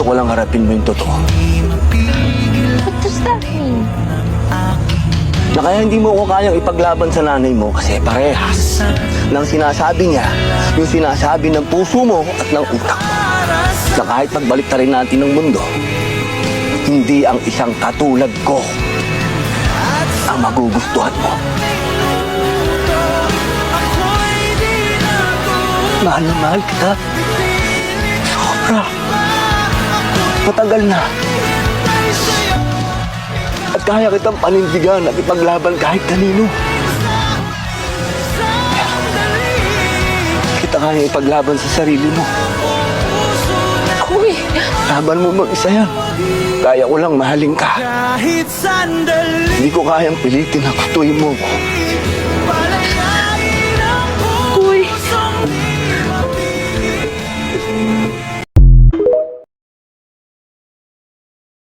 ko lang harapin mo yung totoo. What does that mean? Na kaya hindi mo ko kayang ipaglaban sa nanay mo kasi parehas ng sinasabi niya, yung sinasabi ng puso mo at ng utak mo. Na kahit pagbalik na rin natin ng mundo, hindi ang isang katulad ko ang magugustuhan mo. Mahal na mahal kita. Sobra. Matagal na. At kaya kitang panindigan at ipaglaban kahit kanino. Kita kaya ipaglaban sa sarili mo. Uy! Laban mo mag-isa yan. Kaya ko lang mahalin ka. Hindi ko kayang pilitin na gustuhin mo ko.